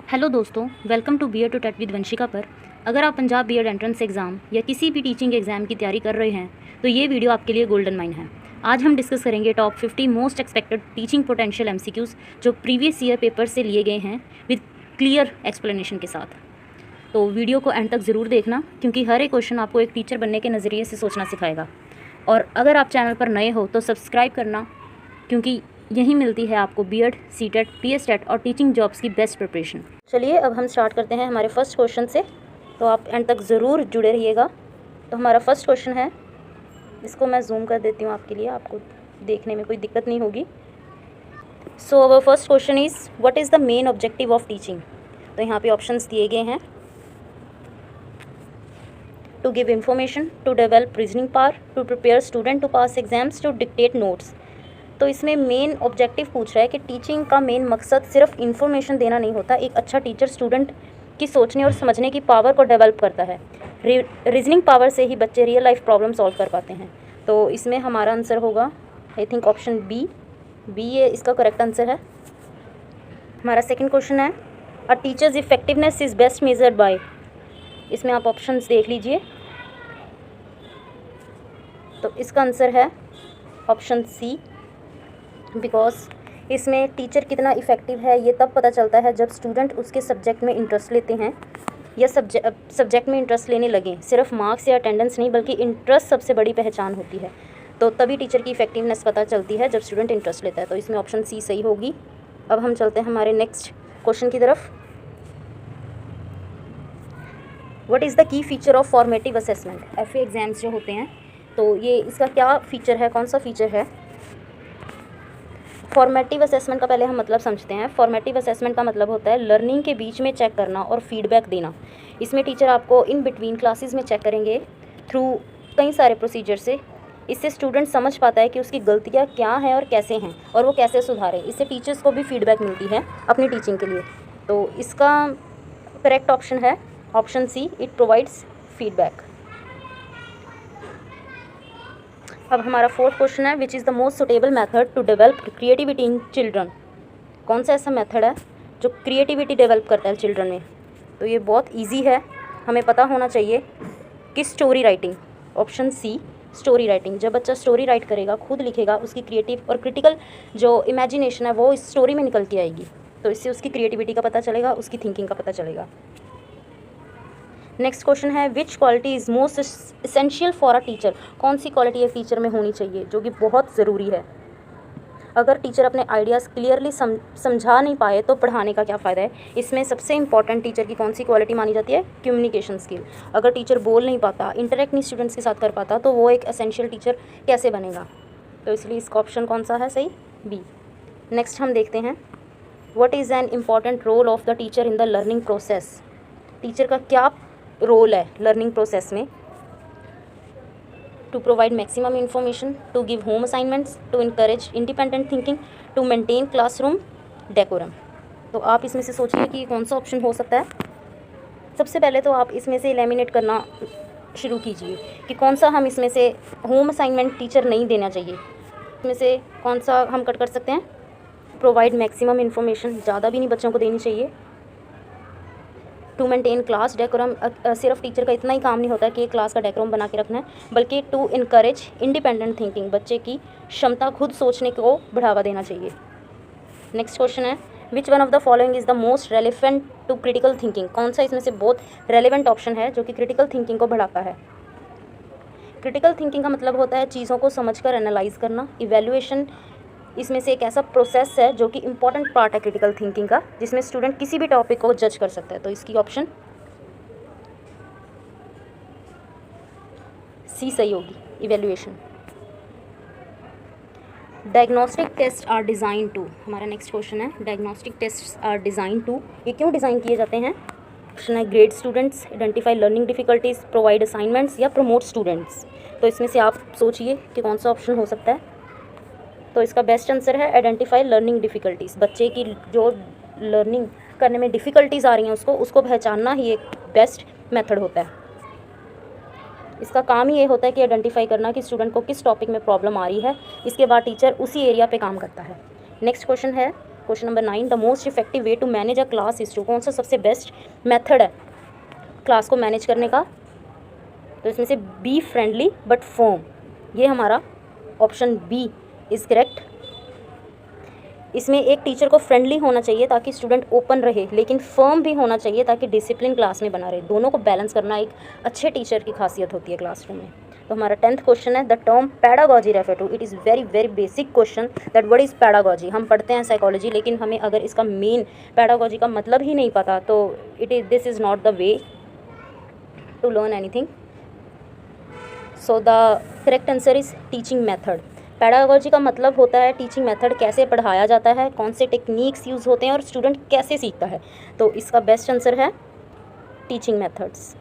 Hello दोस्तों, welcome to BEd to TET with Vanshika पर। अगर आप पंजाब बीएड एंट्रेंस एग्ज़ाम या किसी भी टीचिंग एग्ज़ाम की तैयारी कर रहे हैं तो ये वीडियो आपके लिए गोल्डन माइन है। आज हम डिस्कस करेंगे top 50 most expected teaching potential MCQs जो प्रीवियस ईयर पेपर से लिए गए हैं विद क्लियर एक्सप्लेनेशन के साथ। तो वीडियो को एंड तक ज़रूर देखना क्योंकि हर एक क्वेश्चन आपको एक टीचर बनने के नज़रिए से सोचना सिखाएगा। और अगर आप चैनल पर नए हो तो सब्सक्राइब करना क्योंकि यही मिलती है आपको बीएड, सीटेट, पीएसटेट और टीचिंग जॉब्स की बेस्ट प्रिपरेशन। चलिए अब हम स्टार्ट करते हैं हमारे फर्स्ट क्वेश्चन से, तो आप एंड तक ज़रूर जुड़े रहिएगा। तो हमारा फर्स्ट क्वेश्चन है, इसको मैं जूम कर देती हूँ आपके लिए, आपको देखने में कोई दिक्कत नहीं होगी। So our first question is what is the main objective of teaching. तो यहाँ पे ऑप्शंस दिए गए हैं, to give information, to develop reasoning power, to prepare student to pass exams, to dictate notes. तो इसमें मेन ऑब्जेक्टिव पूछ रहा है कि टीचिंग का मेन मकसद सिर्फ इन्फॉर्मेशन देना नहीं होता। एक अच्छा टीचर स्टूडेंट की सोचने और समझने की पावर को डेवलप करता है। रीजनिंग पावर से ही बच्चे रियल लाइफ प्रॉब्लम सॉल्व कर पाते हैं। तो इसमें हमारा आंसर होगा आई थिंक ऑप्शन बी ये इसका करेक्ट आंसर है। हमारा सेकंड क्वेश्चन है, a teacher's effectiveness is best measured by. इसमें आप ऑप्शंस देख लीजिए। तो इसका आंसर है ऑप्शन सी, बिकॉज इसमें टीचर कितना इफ़ेक्टिव है ये तब पता चलता है जब स्टूडेंट उसके सब्जेक्ट में इंटरेस्ट लेते हैं या सब्जेक्ट में इंटरेस्ट लेने लगें। सिर्फ मार्क्स या अटेंडेंस नहीं बल्कि इंटरेस्ट सबसे बड़ी पहचान होती है। तो तभी टीचर की इफेक्टिवनेस पता चलती है जब स्टूडेंट इंटरेस्ट लेता है। तो इसमें ऑप्शन सी सही होगी। अब हम चलते हैं हमारे नेक्स्ट क्वेश्चन की तरफ। What is the key feature of formative assessment. FA exams जो होते हैं तो ये इसका क्या फ़ीचर है, कौन सा फ़ीचर है। फॉर्मेटिव असेसमेंट का पहले हम मतलब समझते हैं। फॉर्मेटिव असेसमेंट का मतलब होता है लर्निंग के बीच में चेक करना और फीडबैक देना। इसमें टीचर आपको इन बिटवीन क्लासेस में चेक करेंगे थ्रू कई सारे प्रोसीजर से। इससे स्टूडेंट समझ पाता है कि उसकी गलतियाँ क्या हैं और कैसे हैं और वो कैसे सुधारे। इससे टीचर्स को भी फीडबैक मिलती है अपनी टीचिंग के लिए। तो इसका करेक्ट ऑप्शन है option C, it provides feedback. अब हमारा फोर्थ क्वेश्चन है, which is the most suitable method to develop creativity in children. कौन सा ऐसा मेथड है जो क्रिएटिविटी डेवलप करता है चिल्ड्रन में। तो ये बहुत इजी है, हमें पता होना चाहिए कि story writing. Option C, story writing. जब बच्चा स्टोरी राइट करेगा, खुद लिखेगा, उसकी क्रिएटिव और क्रिटिकल जो इमेजिनेशन है वो इस स्टोरी में निकल के आएगी। तो इससे उसकी क्रिएटिविटी का पता चलेगा, उसकी थिंकिंग का पता चलेगा। नेक्स्ट क्वेश्चन है, विच quality is most essential for a teacher. कौन सी क्वालिटी एक टीचर में होनी चाहिए जो कि बहुत ज़रूरी है। अगर टीचर अपने आइडियाज़ क्लियरली समझा नहीं पाए तो पढ़ाने का क्या फ़ायदा है। इसमें सबसे इंपॉर्टेंट टीचर की कौन सी क्वालिटी मानी जाती है, कम्युनिकेशन स्किल। अगर टीचर बोल नहीं पाता, इंटरेक्ट नहीं स्टूडेंट्स के साथ कर पाता तो वो एक एसेंशियल टीचर कैसे बनेगा। तो इसलिए इसका ऑप्शन कौन सा है सही, बी। नेक्स्ट हम देखते हैं, what is an important role of the teacher in the learning process. Teacher का क्या रोल है लर्निंग प्रोसेस में। To provide maximum information, to give home assignments, to encourage independent thinking, to maintain classroom decorum. तो आप इसमें से सोचिए कि कौन सा ऑप्शन हो सकता है। सबसे पहले तो आप इसमें से एलिमिनेट करना शुरू कीजिए कि कौन सा हम इसमें से होम असाइनमेंट टीचर नहीं देना चाहिए। इसमें से कौन सा हम कट कर सकते हैं, प्रोवाइड मैक्सिमम इंफॉर्मेशन, ज़्यादा भी नहीं बच्चों को देनी चाहिए। टू मेंटेन क्लास डेकोरम, सिर्फ टीचर का इतना ही काम नहीं होता कि एक क्लास का डेकोरम बना के रखना है, बल्कि टू इनकरेज इंडिपेंडेंट थिंकिंग, बच्चे की क्षमता खुद सोचने को बढ़ावा देना चाहिए। नेक्स्ट क्वेश्चन है, which one of the following is the most relevant to critical thinking. कौन सा इसमें से बहुत रेलिवेंट ऑप्शन है जो कि क्रिटिकल थिंकिंग को बढ़ाता है। क्रिटिकल थिंकिंग का मतलब होता है चीज़ों को समझकर एनालाइज करना। इवैल्यूएशन इसमें से एक ऐसा प्रोसेस है जो कि इम्पॉर्टेंट पार्ट है क्रिटिकल थिंकिंग का, जिसमें स्टूडेंट किसी भी टॉपिक को जज कर सकता है। तो इसकी ऑप्शन सी सही होगी, evaluation. Diagnostic test are design to. हमारा नेक्स्ट क्वेश्चन है, diagnostic test are design to. ये क्यों डिज़ाइन किए जाते हैं। ऑप्शन है, grade students, identify learning difficulties, provide assignments या प्रमोट स्टूडेंट्स। तो इसमें से आप सोचिए कि कौन सा ऑप्शन हो सकता है। तो इसका बेस्ट आंसर है आइडेंटिफाई लर्निंग डिफ़िकल्टीज़। बच्चे की जो लर्निंग करने में डिफ़िकल्टीज़ आ रही हैं उसको पहचानना ही एक बेस्ट मेथड होता है। इसका काम ही ये होता है कि आइडेंटिफाई करना कि स्टूडेंट को किस टॉपिक में प्रॉब्लम आ रही है। इसके बाद टीचर उसी एरिया पे काम करता है। नेक्स्ट क्वेश्चन है, question number 9, the most effective way to manage a class is to, कौन सा सबसे बेस्ट मेथड है क्लास को मैनेज करने का? तो इसमें से बी फ्रेंडली बट फर्म, ये हमारा ऑप्शन बी इज़ करेक्ट। इसमें एक टीचर को फ्रेंडली होना चाहिए ताकि स्टूडेंट ओपन रहे, लेकिन फर्म भी होना चाहिए ताकि डिसिप्लिन क्लास में बना रहे। दोनों को बैलेंस करना एक अच्छे टीचर की खासियत होती है क्लासरूम में। तो हमारा 10th क्वेश्चन है, the term pedagogy refer to, it is very very basic question that what is pedagogy. हम पढ़ते हैं साइकोलॉजी, लेकिन हमें अगर इसका मेन पैडागॉजी का मतलब ही नहीं पता तो this is not the way to learn anything. So the correct answer is teaching method. Pedagogy का मतलब होता है टीचिंग मेथड, कैसे पढ़ाया जाता है, कौन से टेक्निक्स यूज़ होते हैं और स्टूडेंट कैसे सीखता है। तो इसका बेस्ट आंसर है टीचिंग मेथड्स।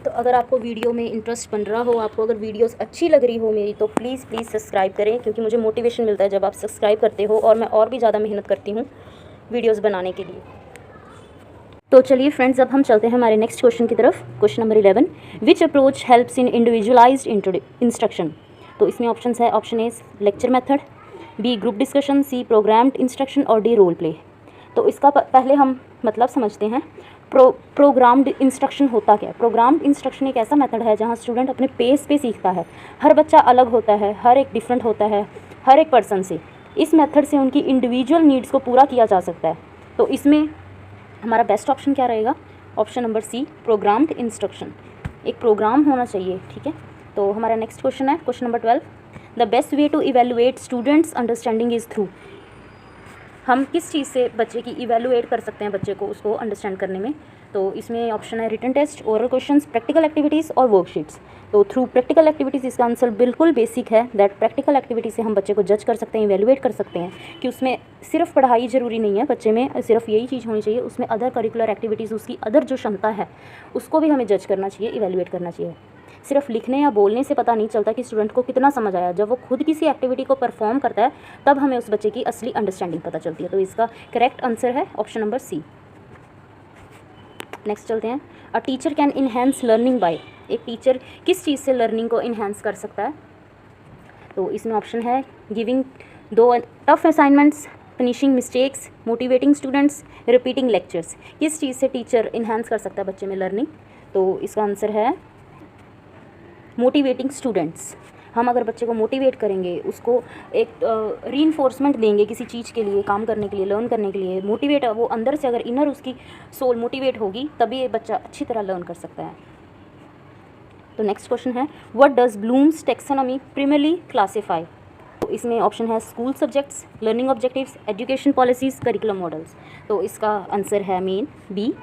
तो अगर आपको वीडियो में इंटरेस्ट बन रहा हो, आपको अगर वीडियोस अच्छी लग रही हो मेरी, तो प्लीज़ सब्सक्राइब करें, क्योंकि मुझे मोटिवेशन मिलता है जब आप सब्सक्राइब करते हो, और मैं और भी ज़्यादा मेहनत करती हूँ वीडियोस बनाने के लिए। तो चलिए फ्रेंड्स, अब हम चलते हैं हमारे नेक्स्ट क्वेश्चन की तरफ। Question number 11, which approach helps in individualized instruction. तो इसमें ऑप्शंस है, option A lecture method, B group discussion, C programmed instruction और डी रोल प्ले। तो इसका पहले हम मतलब समझते हैं। प्रोग्राम्ड इंस्ट्रक्शन होता क्या है? प्रोग्राम्ड इंस्ट्रक्शन एक ऐसा मेथड है जहाँ स्टूडेंट अपने पेस पे सीखता है। हर बच्चा अलग होता है, हर एक डिफरेंट होता है हर एक पर्सन से। इस मेथड से उनकी इंडिविजुअल नीड्स को पूरा किया जा सकता है। तो इसमें हमारा बेस्ट ऑप्शन क्या रहेगा? Option number C, programmed instruction. एक प्रोग्राम होना चाहिए, ठीक है। तो हमारा नेक्स्ट क्वेश्चन है, question number 12, the best way to evaluate students understanding is through. हम किस चीज़ से बच्चे की इवेलुएट कर सकते हैं, बच्चे को उसको अंडरस्टैंड करने में? तो इसमें ऑप्शन है written test, oral questions, practical activities और वर्कशीट्स। तो थ्रू प्रैक्टिकल एक्टिविटीज़ इसका आंसर बिल्कुल बेसिक है, दैट प्रैक्टिकल एक्टिविटी से हम बच्चे को जज कर सकते हैं, इवेलुएट कर सकते हैं कि उसमें सिर्फ पढ़ाई ज़रूरी नहीं है, बच्चे में सिर्फ यही चीज़ होनी चाहिए, उसमें अदर करिकुलर एक्टिविटीज़, उसकी अदर जो क्षमता है उसको भी हमें जज करना चाहिए, इवेलुएट करना चाहिए। सिर्फ लिखने या बोलने से पता नहीं चलता कि स्टूडेंट को कितना समझ आया। जब वो खुद किसी एक्टिविटी को परफॉर्म करता है तब हमें उस बच्चे की असली अंडरस्टैंडिंग पता चलती है। तो इसका करेक्ट आंसर है ऑप्शन नंबर सी। नेक्स्ट चलते हैं, अ teacher can enhance learning by. एक टीचर किस चीज़ से लर्निंग को इन्हेंस कर सकता है? तो इसमें ऑप्शन है गिविंग दो tough assignments, finishing mistakes, motivating students, repeating lectures. किस चीज़ से टीचर इन्हेंस कर सकता है बच्चे में लर्निंग? तो इसका आंसर है मोटिवेटिंग स्टूडेंट्स। हम अगर बच्चे को मोटिवेट करेंगे, उसको एक रीइंफोर्समेंट देंगे किसी चीज़ के लिए, काम करने के लिए, लर्न करने के लिए, मोटिवेट, वो अंदर से अगर इनर उसकी सोल मोटिवेट होगी तभी ये बच्चा अच्छी तरह लर्न कर सकता है। तो नेक्स्ट क्वेश्चन है, what does Bloom's taxonomy primarily classify. तो इसमें ऑप्शन है school subjects, learning objectives, education policies, curriculum models. तो इसका आंसर है main B,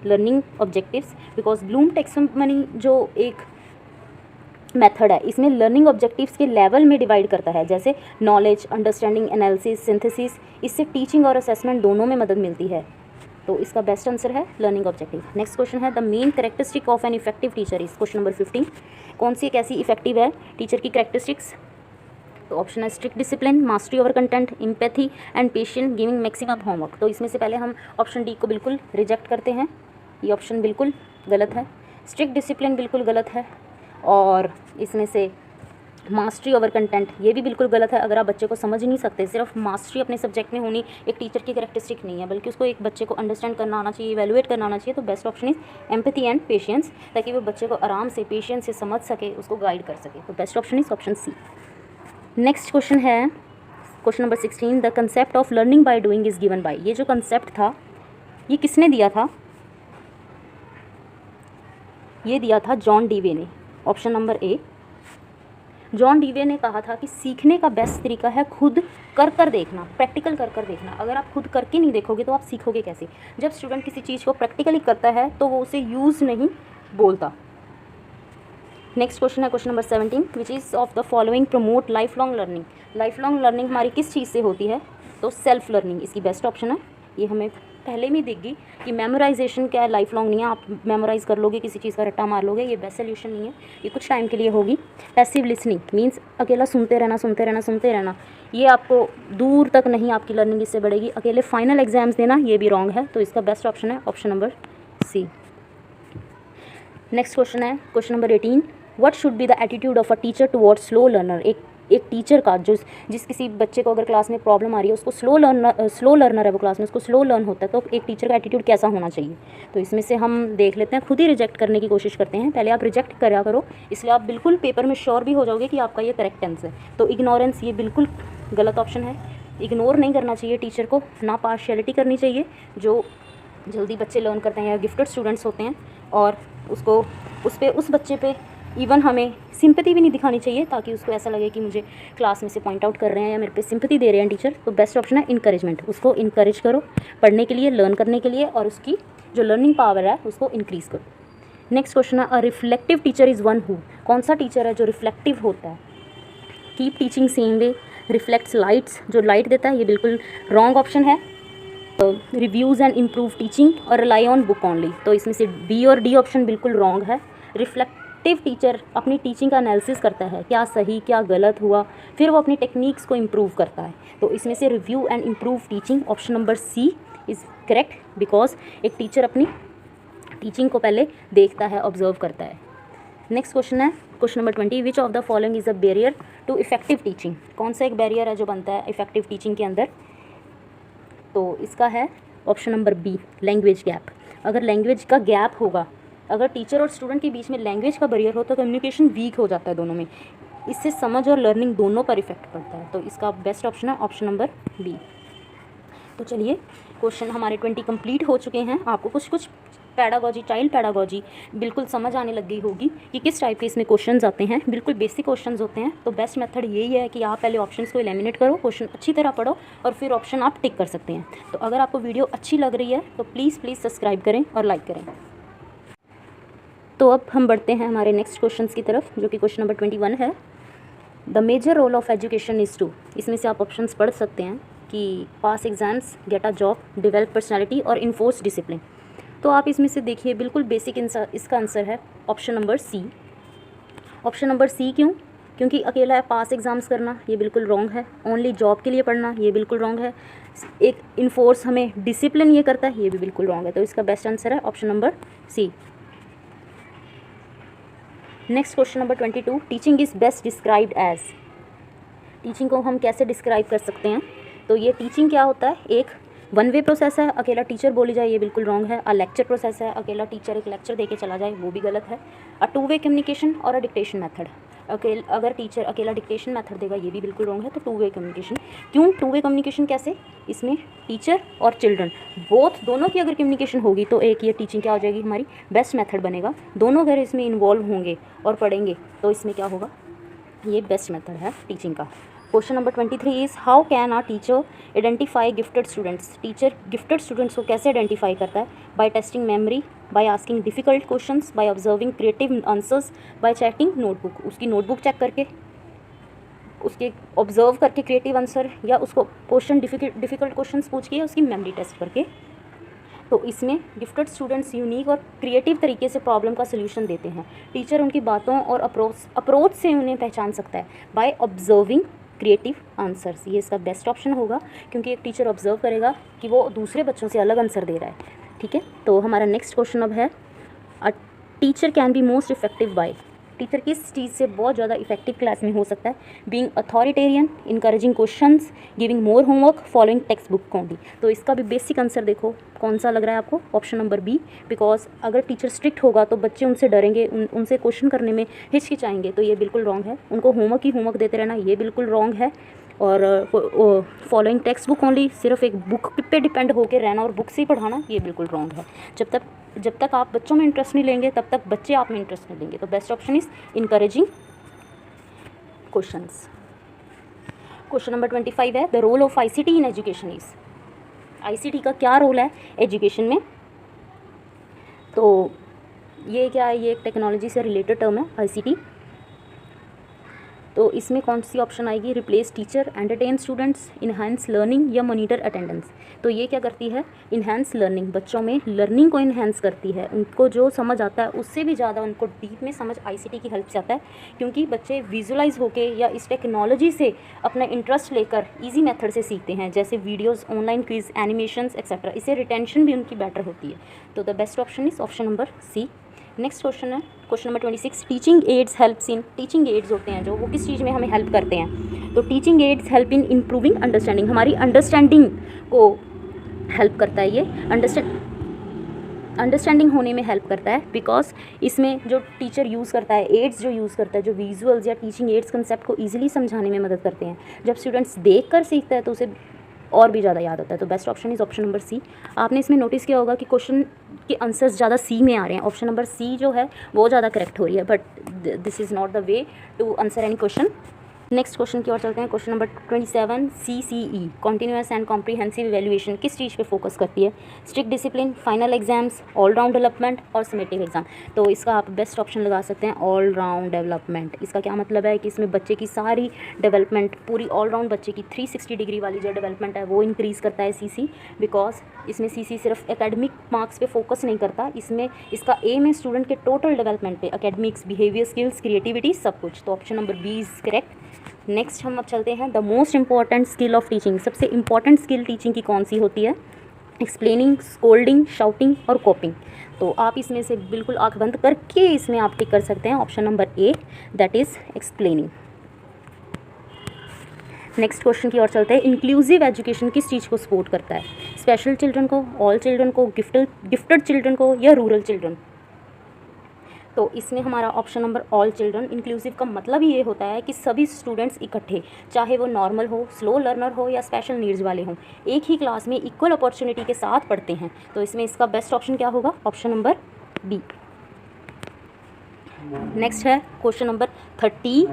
learning objectives, because Bloom taxonomy जो एक मेथड है इसमें लर्निंग ऑब्जेक्टिव्स के लेवल में डिवाइड करता है, जैसे नॉलेज, अंडरस्टैंडिंग, एनालिसिस, सिंथेसिस। इससे टीचिंग और असेसमेंट दोनों में मदद मिलती है। तो इसका बेस्ट आंसर है लर्निंग ऑब्जेक्टिव। नेक्स्ट क्वेश्चन है, the main characteristic of an effective teacher is. Question number 15, कौन सी एक ऐसी इफेक्टिव है टीचर की कैरेक्टरिस्टिक्स? तो ऑप्शन है strict discipline, mastery over content, empathy and patient, giving maximum homework. तो इसमें से पहले हम ऑप्शन डी को बिल्कुल रिजेक्ट करते हैं, ये ऑप्शन बिल्कुल गलत है। स्ट्रिक्ट डिसिप्लिन बिल्कुल गलत है, और इसमें से मास्टरी ओवर कंटेंट ये भी बिल्कुल गलत है। अगर आप बच्चे को समझ ही नहीं सकते, सिर्फ मास्टरी अपने सब्जेक्ट में होनी एक टीचर की कैरेक्टरिस्टिक नहीं है, बल्कि उसको एक बच्चे को अंडरस्टैंड करना आना चाहिए, इवैल्यूएट करना आना चाहिए। तो best option is empathy and patience, ताकि वो बच्चे को आराम से पेशेंस से समझ सके, उसको गाइड कर सके। तो best option is option C. Next question है question number 16, the concept of learning by doing is given by. ये जो कंसेप्ट था ये किसने दिया था? ये दिया था जॉन डीवे ने। ऑप्शन नंबर ए, जॉन डीवे ने कहा था कि सीखने का बेस्ट तरीका है खुद कर देखना, प्रैक्टिकल कर देखना। अगर आप खुद करके नहीं देखोगे तो आप सीखोगे कैसे? जब स्टूडेंट किसी चीज़ को प्रैक्टिकली करता है तो वो उसे यूज़ नहीं बोलता। नेक्स्ट क्वेश्चन है question number 17, which is of the following promote life long learning. Life long learning हमारी किस चीज़ से होती है? तो सेल्फ लर्निंग इसकी बेस्ट ऑप्शन है। ये हमें पहले में दिखगी कि मेमोराइजेशन क्या है, लाइफ लॉन्ग नहीं है। आप मेमोराइज़ कर लोगे, किसी चीज़ का रट्टा मार लोगे, ये बेस्ट सोल्यूशन नहीं है, ये कुछ टाइम के लिए होगी। पैसिव लिसनिंग मीन्स अकेला सुनते रहना, ये आपको दूर तक नहीं, आपकी लर्निंग इससे बढ़ेगी। अकेले फाइनल एग्जाम्स देना ये भी रॉन्ग है। तो इसका बेस्ट ऑप्शन है option number C. Next question है question number 18, what should be the attitude of a teacher towards slow learner. एक एक टीचर का जिस किसी बच्चे को अगर क्लास में प्रॉब्लम आ रही है, उसको स्लो लर्नर है वो क्लास में, उसको स्लो लर्न होता है, तो एक टीचर का एटीट्यूड कैसा होना चाहिए। तो इसमें से हम देख लेते हैं, खुद ही रिजेक्ट करने की कोशिश करते हैं। पहले आप रिजेक्ट करा करो, इसलिए आप बिल्कुल पेपर में श्योर भी हो जाओगे कि आपका ये करेक्ट आंसर है। तो इग्नोरेंस ये बिल्कुल गलत ऑप्शन है। इग्नोर नहीं करना चाहिए टीचर को, ना पार्शियलिटी करनी चाहिए। जो जल्दी बच्चे लर्न करते हैं या गिफ्टेड स्टूडेंट्स होते हैं, और उसको उस बच्चे पे इवन हमें सिंपैथी भी नहीं दिखानी चाहिए, ताकि उसको ऐसा लगे कि मुझे क्लास में से पॉइंट आउट कर रहे हैं या मेरे पे सिंपैथी दे रहे हैं टीचर। तो बेस्ट ऑप्शन है इनकरेजमेंट। उसको इनकरेज करो पढ़ने के लिए, लर्न करने के लिए, और उसकी जो लर्निंग पावर है उसको इंक्रीज़ करो। नेक्स्ट क्वेश्चन है, a reflective teacher is one who. कौन सा टीचर है जो रिफ्लेक्टिव होता है। Keep teaching same way, reflects lights, जो लाइट देता है, ये बिल्कुल रॉन्ग ऑप्शन है। रिव्यूज़ एंड इम्प्रूव टीचिंग और रिलाई ऑन बुक ओनली, तो इसमें से बी और डी ऑप्शन बिल्कुल रॉन्ग है। रिफ्लेक्टिव टीचर अपनी टीचिंग का एनालिसिस करता है, क्या सही क्या गलत हुआ, फिर वो अपनी टेक्निक्स को इम्प्रूव करता है। तो इसमें से review and improve teaching option number C is correct, because एक टीचर अपनी टीचिंग को पहले देखता है, ऑब्जर्व करता है। नेक्स्ट क्वेश्चन है, question number 20, which of the following is a barrier to effective teaching. कौन सा एक बैरियर है जो बनता है इफेक्टिव टीचिंग के अंदर। तो इसका है option number B, language gap. अगर लैंग्वेज का गैप होगा, अगर टीचर और स्टूडेंट के बीच में लैंग्वेज का बैरियर हो, तो कम्युनिकेशन वीक हो जाता है दोनों में। इससे समझ और लर्निंग दोनों पर इफेक्ट पड़ता है। तो इसका बेस्ट ऑप्शन है ऑप्शन नंबर बी। तो चलिए, क्वेश्चन हमारे 20 कंप्लीट हो चुके हैं। आपको कुछ पैडागॉजी, चाइल्ड पैडागॉजी बिल्कुल समझ आने लग गई होगी कि किस टाइप के इसमें क्वेश्चंस आते हैं। बिल्कुल बेसिक क्वेश्चंस होते हैं। तो बेस्ट मेथड यही है कि आप पहले ऑप्शंस को एलिमिनेट करो, क्वेश्चन अच्छी तरह पढ़ो, और फिर ऑप्शन आप टिक कर सकते हैं। तो अगर आपको वीडियो अच्छी लग रही है तो प्लीज़ सब्सक्राइब करें और लाइक करें। तो अब हम बढ़ते हैं हमारे नेक्स्ट क्वेश्चन की तरफ, जो कि क्वेश्चन नंबर 21 है। The major role of education is to. इसमें से आप ऑप्शंस पढ़ सकते हैं कि pass exams, get a job, develop personality और इन्फोर्स डिसिप्लिन। तो आप इसमें से देखिए, बिल्कुल बेसिक इसका आंसर है option number C. Option number C क्यों? क्योंकि अकेला पास एग्ज़ाम्स करना ये बिल्कुल रॉन्ग है। ओनली जॉब के लिए पढ़ना ये बिल्कुल रॉन्ग है। एक इन्फोर्स हमें डिसिप्लिन ये करता है, ये भी बिल्कुल रॉन्ग है। तो इसका बेस्ट आंसर है option number C. Next question number 22, teaching is best described as. Teaching को हम कैसे डिस्क्राइब कर सकते हैं? तो ये टीचिंग क्या होता है? एक वन वे प्रोसेस है, अकेला टीचर बोली जाए ये बिल्कुल रॉन्ग है। अ लेक्चर प्रोसेस है, अकेला टीचर एक लेक्चर दे के चला जाए वो भी गलत है। अ टू वे कम्युनिकेशन और अ डिक्टेशन मेथड, अगर टीचर अकेला डिक्टेशन मेथड देगा ये भी बिल्कुल रॉन्ग है। तो टू वे कम्युनिकेशन। क्यों टू वे कम्युनिकेशन? कैसे? इसमें टीचर और चिल्ड्रन दोनों की अगर कम्युनिकेशन होगी तो एक ये टीचिंग क्या हो जाएगी, हमारी बेस्ट मेथड बनेगा। दोनों अगर इसमें इन्वॉल्व होंगे और पढ़ेंगे तो इसमें क्या होगा, ये बेस्ट मेथड है टीचिंग का। Question number 23 is, how can a teacher identify gifted students. Teacher gifted students को कैसे आइडेंटिफाई करता है? By testing memory, by asking difficult questions, by observing creative answers, by checking notebook. उसकी notebook check करके, उसके observe करके creative answer, या उसको क्वेश्चन डिफिकल्ट क्वेश्चन पूछ के, या उसकी मेमोरी टेस्ट करके। तो इसमें गिफ्टेड स्टूडेंट्स यूनिक और क्रिएटिव तरीके से प्रॉब्लम का सलूशन देते हैं। टीचर उनकी बातों और अप्रोच से उन्हें पहचान सकता है बाय ऑब्जर्विंग क्रिएटिव आंसर्स। ये इसका बेस्ट ऑप्शन होगा, क्योंकि एक टीचर ऑब्जर्व करेगा कि वो दूसरे बच्चों से अलग आंसर दे रहा है। ठीक है, तो हमारा नेक्स्ट क्वेश्चन अब है, a teacher can be most effective by. Teacher किस चीज़ से बहुत ज़्यादा इफेक्टिव क्लास में हो सकता है? Being authoritarian, encouraging questions, giving more homework, following text book only. तो इसका भी बेसिक आंसर देखो कौन सा लग रहा है आपको, ऑप्शन नंबर बी। बिकॉज अगर टीचर स्ट्रिक्ट होगा तो बच्चे उनसे डरेंगे, उनसे क्वेश्चन करने में हिचकिचाएंगे, तो ये बिल्कुल रॉन्ग है। उनको होमवर्क ही होमवर्क देते रहना ये बिल्कुल रॉन्ग है। और फॉलोइंग टेक्स्ट बुक ओनली, सिर्फ एक बुक पे डिपेंड होकर रहना और बुक से ही पढ़ाना, ये बिल्कुल रॉन्ग है। जब तक आप बच्चों में इंटरेस्ट नहीं लेंगे तब तक बच्चे आप में इंटरेस्ट नहीं लेंगे। तो best option is encouraging questions. Question number 25 है, the role of ICT in education is. ICT का क्या रोल है एजुकेशन में? तो ये क्या है, ये एक टेक्नोलॉजी से रिलेटेड टर्म है आईसीटी। तो इसमें कौन सी ऑप्शन आएगी? Replace teacher, entertain students, enhance learning या मॉनिटर अटेंडेंस। तो ये क्या करती है? इन्हांस लर्निंग, बच्चों में लर्निंग को इन्हांस करती है। उनको जो समझ आता है उससे भी ज़्यादा उनको डीप में समझ आईसीटी की हेल्प से आता है, क्योंकि बच्चे विजुलाइज होके या इस टेक्नोलॉजी से अपना इंटरेस्ट लेकर ईजी मेथड से सीखते हैं, जैसे videos, online quiz, animations etcetera. इससे रिटेंशन भी उनकी बेटर होती है। तो the best option is option number C, next question है question number 26, teaching aids helps in, teaching aids होते हैं जो, वो किस चीज़ में हमें हेल्प करते हैं? तो teaching ads help in improving understanding, हमारी अंडरस्टैंडिंग को हेल्प करता है ये, अंडरस्टैंडिंग होने में हेल्प करता है, बिकॉज इसमें जो टीचर यूज़ करता है, एड्स जो यूज़ करता है, जो विजुअल्स या टीचिंग एड्स कंसेप्ट को ईजिली समझाने में मदद करते हैं। जब स्टूडेंट्स देख कर सीखता है तो उसे और भी ज़्यादा याद होता है। तो best option is option number C. आपने इसमें नोटिस किया होगा कि क्वेश्चन के आंसर्स ज़्यादा सी में आ रहे हैं, ऑप्शन नंबर सी जो है वो ज़्यादा करेक्ट हो रही है, but this is not the way to answer any question. Next question की ओर चलते हैं। Question number 27, CCE continuous and comprehensive evaluation किस चीज़ पे फोकस करती है? Strict discipline, final exams, all round development और समेटिव एग्जाम। तो इसका आप बेस्ट ऑप्शन लगा सकते हैं ऑल राउंड डेवलपमेंट। इसका क्या मतलब है कि इसमें बच्चे की सारी डेवलपमेंट, पूरी ऑल राउंड बच्चे की 360 डिग्री वाली जो डेवलपमेंट है वो इंक्रीज़ करता है CC, बिकॉज इसमें CC सिर्फ एकेडमिक मार्क्स पे फोकस नहीं करता, इसमें इसका एम है स्टूडेंट के टोटल डेवलपमेंट पे, एकेडमिक्स, बिहेवियर स्किल्स, क्रिएटिविटी, सब कुछ। तो option number B is correct. Next हम अब चलते हैं the most important skill of teaching. सबसे इंपॉर्टेंट स्किल टीचिंग की कौन सी होती है? एक्सप्लेनिंग, स्कोल्डिंग, शाउटिंग और कॉपिंग। तो आप इसमें से बिल्कुल आंख बंद करके इसमें आप टिक कर सकते हैं option number A, that is explaining. Next question की ओर चलते हैं। इंक्लूसिव एजुकेशन किस चीज़ को सपोर्ट करता है? स्पेशल चिल्ड्रन को, ऑल चिल्ड्रन को, गिफ्टेड चिल्ड्रन को या रूरल चिल्ड्रन? तो इसमें हमारा option number all children. Inclusive का मतलब ही ये होता है कि सभी स्टूडेंट्स इकट्ठे, चाहे वो नॉर्मल हो, स्लो लर्नर हो या स्पेशल नीड्स वाले हों, एक ही क्लास में इक्वल अपॉर्चुनिटी के साथ पढ़ते हैं। तो इसमें इसका बेस्ट ऑप्शन क्या होगा? Option number B. नेक्स्ट है question number 30,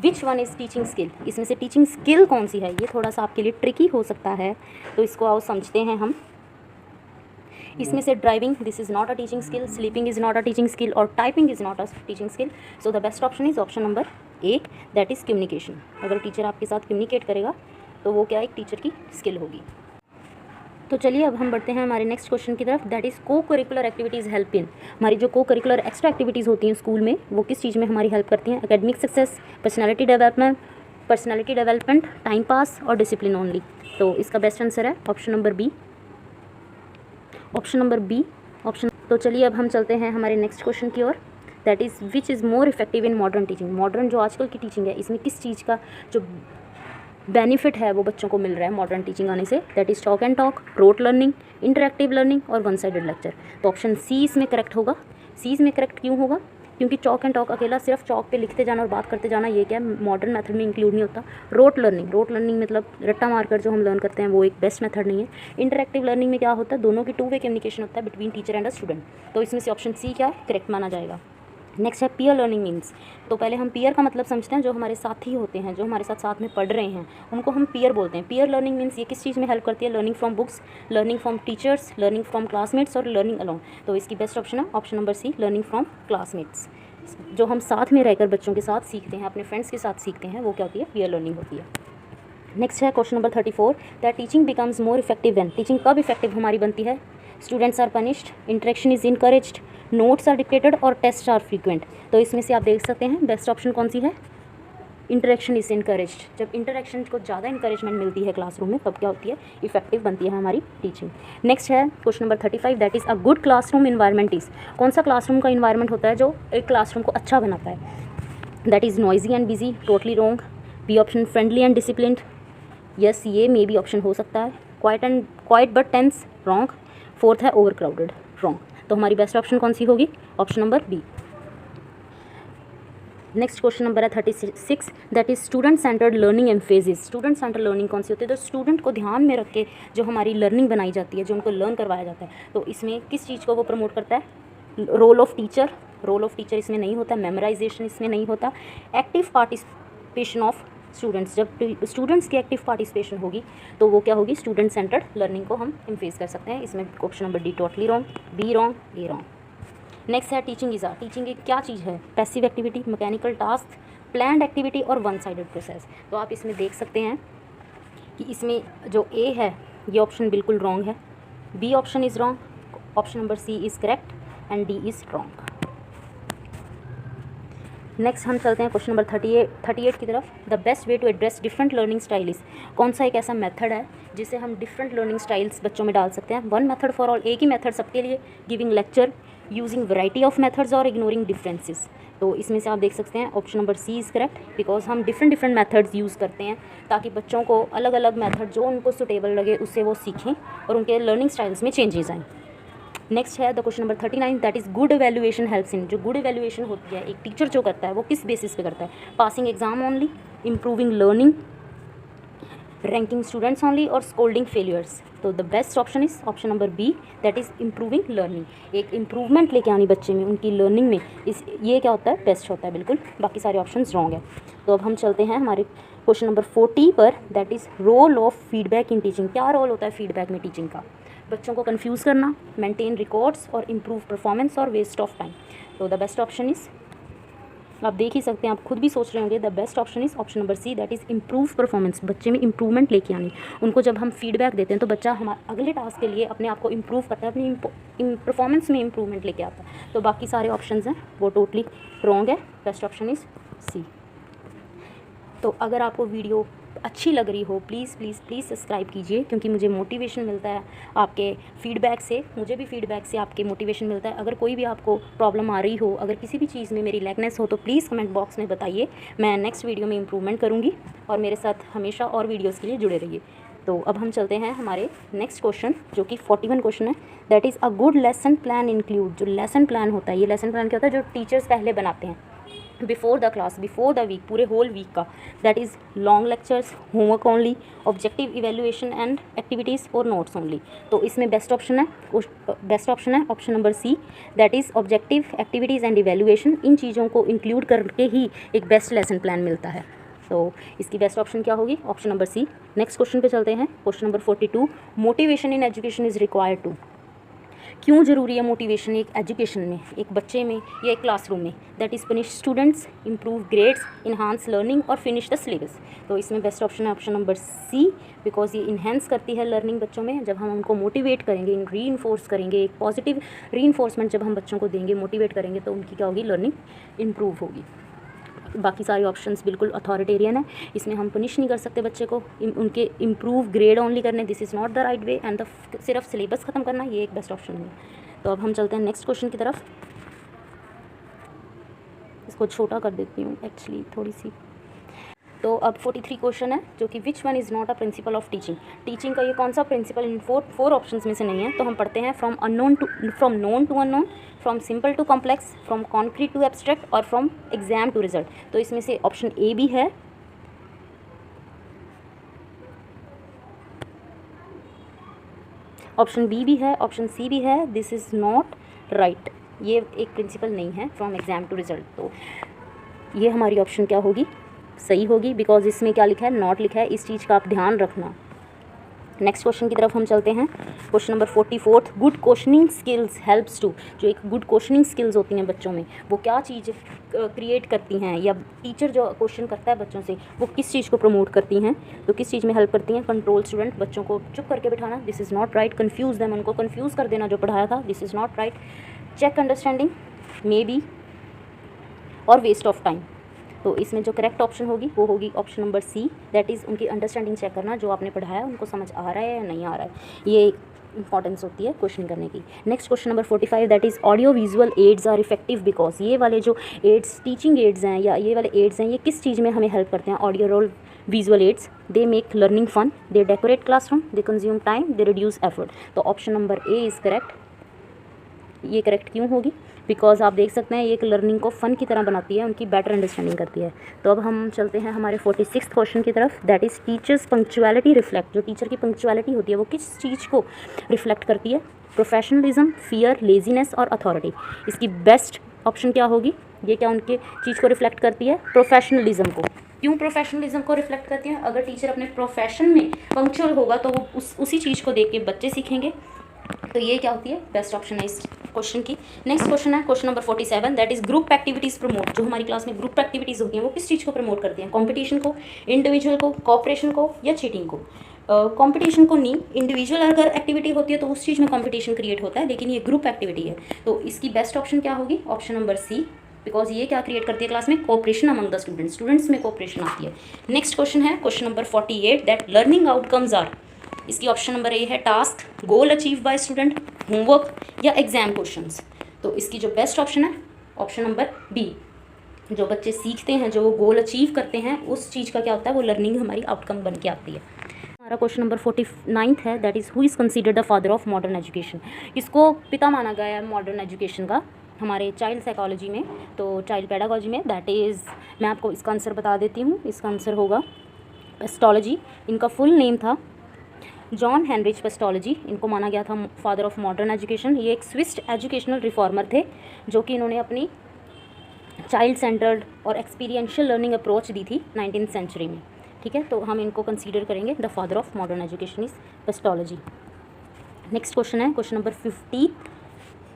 which one is teaching skill. इसमें से टीचिंग स्किल कौन सी है? ये थोड़ा सा आपके लिए ट्रिकी हो सकता है, तो इसको आओ समझते हैं हम। इसमें से driving, this is not a teaching skill, sleeping is not a teaching skill और typing is not a teaching skill. So the best option is option number A, that is communication. अगर टीचर आपके साथ communicate करेगा तो वो क्या एक teacher की स्किल होगी। तो चलिए अब हम बढ़ते हैं हमारे नेक्स्ट क्वेश्चन की तरफ, दैट इज़ को करिकुलर एक्टिविटीज़ हेल्प इन। हमारी जो को करिकुलर एक्स्ट्रा एक्टिविटीज़ होती हैं स्कूल में, वो किस चीज़ में हमारी हेल्प करती हैं? Academic success, personality development, time pass और डिसिप्लिन ओनली। तो इसका बेस्ट आंसर है option number B, option number B option. तो चलिए अब हम चलते हैं हमारे नेक्स्ट क्वेश्चन की ओर, that is which is more effective in modern teaching. Modern जो आजकल की टीचिंग है, इसमें किस चीज़ का जो बेनिफिट है वो बच्चों को मिल रहा है मॉडर्न टीचिंग आने से? That is talk and talk, rote learning, interactive learning और वन साइडेड लेक्चर। तो ऑप्शन सी इसमें करेक्ट होगा। सी इसमें करेक्ट क्यों होगा? क्योंकि चॉक एंड टॉक अकेला सिर्फ चॉक पे लिखते जाना और बात करते जाना, ये क्या मॉडर्न मेथड में इंक्लूड नहीं होता। रोट लर्निंग मतलब रट्टा मारकर जो हम लर्न करते हैं वो एक बेस्ट मेथड नहीं है। इंटरेक्टिव लर्निंग में क्या होता है? दोनों की 2 वे कम्युनिकेशन होता है between teacher and a student. तो इसमें से ऑप्शन सी क्या है? करेक्ट माना जाएगा। नेक्स्ट है पीयर लर्निंग मीन्स। तो पहले हम पीयर का मतलब समझते हैं, जो हमारे साथी होते हैं, जो हमारे साथ में पढ़ रहे हैं, उनको हम पीयर बोलते हैं। पीयर लर्निंग मीन्स ये किस चीज़ में हेल्प करती है? Learning from books, learning from teachers, learning from classmates और लर्निंग अलोन। तो इसकी बेस्ट ऑप्शन है option number C, learning from classmates. जो हम साथ में रहकर बच्चों के साथ सीखते हैं, अपने फ्रेंड्स के साथ सीखते हैं, वो क्या होती है? पीयर लर्निंग होती है। नेक्स्ट है question number 34, that teaching becomes more effective when. Teaching कब इफेक्टिव हमारी बनती है? Students are punished, interaction is encouraged, notes are dictated और टेस्ट आर फ्रीक्वेंट। तो इसमें से आप देख सकते हैं बेस्ट ऑप्शन कौन सी है? Interaction is encouraged. जब इंटरेक्शन को ज़्यादा इंकरेजमेंट मिलती है क्लासरूम में, तब क्या होती है? इफेक्टिव बनती है हमारी टीचिंग। नेक्स्ट है question number 35, that is a good classroom environment is. कौन सा क्लासरूम का इन्वायरमेंट होता है जो एक क्लासरूम को अच्छा बनाता है? That is noisy and busy, totally wrong. B option friendly and disciplined, yes ये मे बी ऑप्शन हो सकता है। Quite but tense, wrong. Fourth है ओवर क्राउडेड, रॉन्ग। तो हमारी बेस्ट ऑप्शन कौन सी होगी? Option number B. Next question number है 36, that is student centred learning emphasis. Student centred learning कौन सी होती है? तो स्टूडेंट को ध्यान में रख के जो हमारी लर्निंग बनाई जाती है, जो उनको लर्न करवाया जाता है, तो इसमें किस चीज़ को वो प्रमोट करता है? रोल ऑफ टीचर इसमें नहीं होता, मेमोराइजेशन इसमें नहीं होता, एक्टिव पार्टिसिपेशन ऑफ स्टूडेंट्स। जब स्टूडेंट्स की एक्टिव पार्टिसिपेशन होगी तो वो क्या होगी? स्टूडेंट सेंटर्ड लर्निंग को हम एम्फेस कर सकते हैं। इसमें option number D totally wrong, be wrong, A wrong. Next है टीचिंग इज़ टीचिंग एक क्या चीज़ है? Passive activity, mechanical task, planned activity और वन साइडेड प्रोसेस। तो आप इसमें देख सकते हैं कि इसमें जो ए है ये ऑप्शन बिल्कुल रॉन्ग है, B option is wrong, option number C is correct and D is wrong. Next हम चलते हैं क्वेश्चन नंबर 38 की तरफ। The best way to address different learning style is. कौन सा एक ऐसा मेथड है जिससे हम डिफरेंट लर्निंग स्टाइल्स बच्चों में डाल सकते हैं? वन मेथड फॉर ऑल, एक ही मेथड सबके लिए, giving lecture, using variety of methods और इग्नोरिंग डिफरेंसेस। तो इसमें से आप देख सकते हैं option number C is correct, because हम डिफरेंट मेथड्स यूज़ करते हैं ताकि बच्चों को अलग अलग मेथड जो उनको सुटेबल लगे उससे वो सीखें और उनके लर्निंग स्टाइल्स में चेंजेस आएँ। नेक्स्ट है the question number 39, that is good evaluation helps in. जो गुड एवेल्युएशन होती है एक टीचर जो करता है वो किस बेसिस पे करता है? Passing exam only, improving learning, ranking students only और स्कोल्डिंग फेलियर्स। तो the best option is option number B, that is improving learning. एक इम्प्रूवमेंट लेके आनी बच्चे में, उनकी लर्निंग में, इस ये क्या होता है? बेस्ट होता है। बिल्कुल, बाकी सारे ऑप्शन रॉन्ग है। तो अब हम चलते हैं हमारे क्वेश्चन नंबर 40 पर, that is role of feedback in teaching. क्या रोल होता है फीडबैक में टीचिंग का? बच्चों को कंफ्यूज करना, मेंटेन रिकॉर्ड्स और इम्प्रूव परफॉर्मेंस और वेस्ट ऑफ टाइम। तो द बेस्ट ऑप्शन इज़, आप देख ही सकते हैं, आप खुद भी सोच रहे होंगे, the best option is option number C, that is improve performance. बच्चे में इंप्रूवमेंट लेके आनी। उनको जब हम फीडबैक देते हैं तो बच्चा हमारे अगले टास्क के लिए अपने आप को इम्प्रूव करता है, अपनी परफॉर्मेंस में इंप्रूवमेंट लेके आता है। तो बाकी सारे ऑप्शन हैं वो टोटली रॉन्ग है। Best option is C. तो अगर आपको वीडियो अच्छी लग रही हो प्लीज़ प्लीज़ प्लीज़ सब्सक्राइब कीजिए, क्योंकि मुझे मोटिवेशन मिलता है आपके फीडबैक से, मुझे भी फीडबैक से आपके मोटिवेशन मिलता है। अगर कोई भी आपको प्रॉब्लम आ रही हो, अगर किसी भी चीज़ में मेरी लैकनेस हो तो प्लीज़ कमेंट बॉक्स में बताइए, मैं नेक्स्ट वीडियो में इंप्रूवमेंट करूँगी। और मेरे साथ हमेशा और वीडियोज़ के लिए जुड़े रहिए। तो अब हम चलते हैं हमारे नेक्स्ट क्वेश्चन, जो कि 41 क्वेश्चन है, that is a good lesson plan include. जो लेसन प्लान होता है, ये लेसन प्लान क्या होता है? जो टीचर्स पहले बनाते हैं before the class, before the week, पूरे होल वीक का। That is long lectures, homework only, objective evaluation and activities और नोट्स ओनली। तो इसमें बेस्ट ऑप्शन है option number C, that is objective, activities and evaluation. इन चीज़ों को include करके ही एक बेस्ट लेसन प्लान मिलता है। तो इसकी बेस्ट ऑप्शन क्या होगी? Option number C. Next question पे चलते हैं, question number 42, motivation in education is required to. क्यों ज़रूरी है मोटिवेशन एक एजुकेशन में, एक बच्चे में या एक क्लासरूम में? That is finish students, improve grades, enhance learning और फिनिश द सिलेबस। तो इसमें बेस्ट ऑप्शन है ऑप्शन नंबर सी, बिकॉज ये इन्हेंस करती है लर्निंग बच्चों में। जब हम उनको मोटिवेट करेंगे, रीइंफोर्स करेंगे, एक पॉजिटिव रीइंफोर्समेंट जब हम बच्चों को देंगे, मोटिवेट करेंगे, तो उनकी क्या होगी? लर्निंग इम्प्रूव होगी। बाकी सारे ऑप्शंस बिल्कुल अथॉरिटेरियन है, इसमें हम पनिश नहीं कर सकते बच्चे को, उनके इम्प्रूव ग्रेड ओनली करने, this is not the right way. And सिर्फ सिलेबस ख़त्म करना, ये एक बेस्ट ऑप्शन नहीं है। तो अब हम चलते हैं नेक्स्ट क्वेश्चन की तरफ। इसको छोटा कर देती हूँ एक्चुअली थोड़ी सी। तो अब 43 क्वेश्चन है, जो कि विच one is not a principle of teaching. Teaching का ये कौन सा प्रिंसिपल इन फोर ऑप्शंस में से नहीं है? तो हम पढ़ते हैं from known to unknown, from simple to complex, from concrete to abstract और फ्रॉम एग्जाम टू रिजल्ट। तो इसमें से ऑप्शन ए भी है, ऑप्शन बी भी है, ऑप्शन सी भी है। दिस इज़ नॉट राइट, ये एक प्रिंसिपल नहीं है फ्रॉम एग्जाम टू रिजल्ट। तो ये हमारी ऑप्शन क्या होगी? सही होगी, बिकॉज इसमें क्या लिखा है? नॉट लिखा है। इस चीज़ का आप ध्यान रखना। नेक्स्ट क्वेश्चन की तरफ हम चलते हैं, question number 44, good questioning skills helps to. जो एक गुड क्वेश्चनिंग स्किल्स होती हैं बच्चों में, वो क्या चीज़ क्रिएट करती हैं, या टीचर जो क्वेश्चन करता है बच्चों से, वो किस चीज़ को प्रमोट करती हैं? तो किस चीज़ में हेल्प करती हैं? कंट्रोल स्टूडेंट, बच्चों को चुप करके बिठाना, this is not right. Confuse them, उनको कन्फ्यूज़ कर देना जो पढ़ाया था, this is not right. Check understanding, may be, और वेस्ट ऑफ टाइम। तो इसमें जो करेक्ट ऑप्शन होगी वो होगी option number C, that is उनकी अंडरस्टैंडिंग चेक करना, जो आपने पढ़ाया उनको समझ आ रहा है या नहीं आ रहा है। ये इंपॉर्टेंस होती है क्वेश्चन करने की। Next question number 45, that is audio visual aids are effective because. ये वाले जो एड्स, टीचिंग एड्स हैं या ये वाले एड्स हैं, ये किस चीज़ में हमें हेल्प करते हैं? Audio role visual aids, they make learning fun, they decorate classroom, they consume time, they reduce effort. तो option number A is correct. ये करेक्ट क्यों होगी? बिकॉज आप देख सकते हैं ये एक लर्निंग को फ़न की तरह बनाती है, उनकी बेटर अंडरस्टैंडिंग करती है। तो अब हम चलते हैं हमारे 46 क्वेश्चन की तरफ, that is teachers punctuality reflect. जो टीचर की पंक्चुअलिटी होती है वो किस चीज़ को रिफ्लेक्ट करती है? प्रोफेशनलिज्म, फियर, लेजीनेस और अथॉरिटी। इसकी बेस्ट ऑप्शन क्या होगी? ये क्या उनके चीज़ को रिफ्लेक्ट करती है? प्रोफेशनलिज्म को। क्यों प्रोफेशनलिज्म को रिफ्लेक्ट करती है? अगर टीचर अपने प्रोफेशन में पंक्चुअल होगा तो वो उसी चीज़ को देख के बच्चे सीखेंगे। तो ये क्या होती है? बेस्ट ऑप्शन है इस क्वेश्चन की। नेक्स्ट क्वेश्चन है question number 47, that is group activities promote. जो हमारी क्लास में ग्रुप एक्टिविटीज़ होती हैं वो किस चीज़ को प्रमोट करती हैं? कंपटीशन को, इंडिविजुअल को, कोऑपरेशन को या चीटिंग को? कंपटीशन को नहीं, इंडिविजुअल अगर एक्टिविटी होती है तो उस चीज़ में कंपटीशन क्रिएट होता है, लेकिन ये ग्रुप एक्टिविटी है। तो इसकी बेस्ट ऑप्शन क्या होगी? ऑप्शन नंबर सी, बिकॉज ये क्या क्रिएट करती है क्लास में? कोऑपरेशन अमंग द स्टूडेंट्स में कोऑपरेशन आती है। नेक्स्ट क्वेश्चन है question number 48, that learning outcomes are. इसकी ऑप्शन नंबर ए है task, goal achieve by student, homework या एग्जाम क्वेश्चंस। तो इसकी जो बेस्ट ऑप्शन है ऑप्शन नंबर बी। जो बच्चे सीखते हैं, जो वो गोल अचीव करते हैं, उस चीज़ का क्या होता है, वो लर्निंग हमारी आउटकम बन के आती है। हमारा क्वेश्चन नंबर 49 है, that is who is considered the father of modern education. इसको पिता माना गया है मॉडर्न एजुकेशन का हमारे चाइल्ड साइकोलॉजी में, तो चाइल्ड पेडागोजी में। दैट इज़, मैं आपको इसका आंसर बता देती हूँ, इसका आंसर होगा पेस्टोलॉजी। इनका फुल नेम था जॉन हेनरिच पेस्टोलॉजी। इनको माना गया था फादर ऑफ मॉडर्न एजुकेशन। ये एक स्विस एजुकेशनल रिफॉर्मर थे जो कि इन्होंने अपनी चाइल्ड सेंटर्ड और एक्सपीरियंशियल लर्निंग अप्रोच दी थी 19th सेंचुरी में। ठीक है, तो हम इनको कंसीडर करेंगे the father of modern education is Pestalozzi. Next question है question number 50,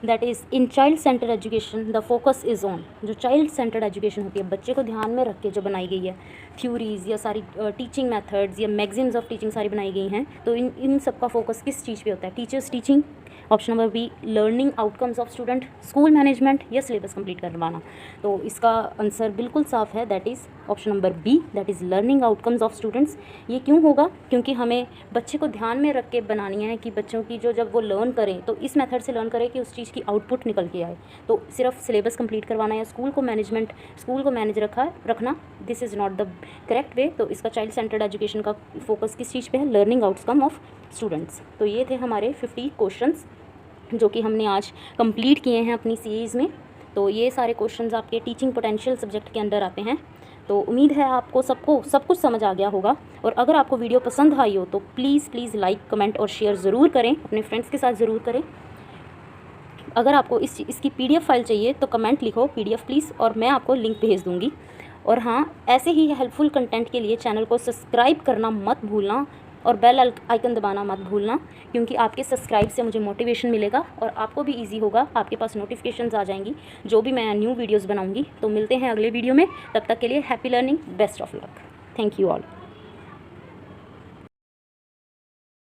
that is in child centred education the focus is on. जो चाइल्ड सेंटर्ड एजुकेशन होती है, बच्चे को ध्यान में रख के जो बनाई गई है थ्योरीज़ या सारी टीचिंग मेथड्स या मैगजीन्स ऑफ टीचिंग सारी बनाई गई हैं, तो इन सब का फोकस किस चीज़ पे होता है? Teachers teaching, option number B learning outcomes of student, school management या सिलेबस कंप्लीट करवाना। तो इसका आंसर बिल्कुल साफ है, that is option number B, that is learning outcomes of students. ये क्यों होगा? क्योंकि हमें बच्चे को ध्यान में रख के बनानी है कि बच्चों की जो जब वो लर्न करें तो इस मेथड से लर्न करें कि उस चीज़ की आउटपुट निकल के आए। तो सिर्फ सिलेबस कंप्लीट करवाना या स्कूल को मैनेज रखना, this is not the correct way. तो इसका चाइल्ड सेंटर्ड एजुकेशन का फोकस किस चीज़ पे है? Learning outcome of students. तो ये थे हमारे 50 क्वेश्चंस जो कि हमने आज कंप्लीट किए हैं अपनी सीरीज़ में। तो ये सारे क्वेश्चंस आपके टीचिंग पोटेंशियल सब्जेक्ट के अंदर आते हैं। तो उम्मीद है आपको सब कुछ समझ आ गया होगा। और अगर आपको वीडियो पसंद आई हो तो प्लीज़ लाइक, कमेंट और शेयर ज़रूर करें, अपने फ्रेंड्स के साथ ज़रूर करें। अगर आपको इसकी PDF फाइल चाहिए तो कमेंट लिखो PDF प्लीज़, और मैं आपको लिंक भेज दूँगी। और हाँ, ऐसे ही हेल्पफुल कंटेंट के लिए चैनल को सब्सक्राइब करना मत भूलना और बेल आइकन दबाना मत भूलना, क्योंकि आपके सब्सक्राइब से मुझे मोटिवेशन मिलेगा और आपको भी इजी होगा, आपके पास नोटिफिकेशंस आ जाएंगी जो भी मैं न्यू वीडियोस बनाऊंगी। तो मिलते हैं अगले वीडियो में, तब तक के लिए happy learning, best of luck, thank you all.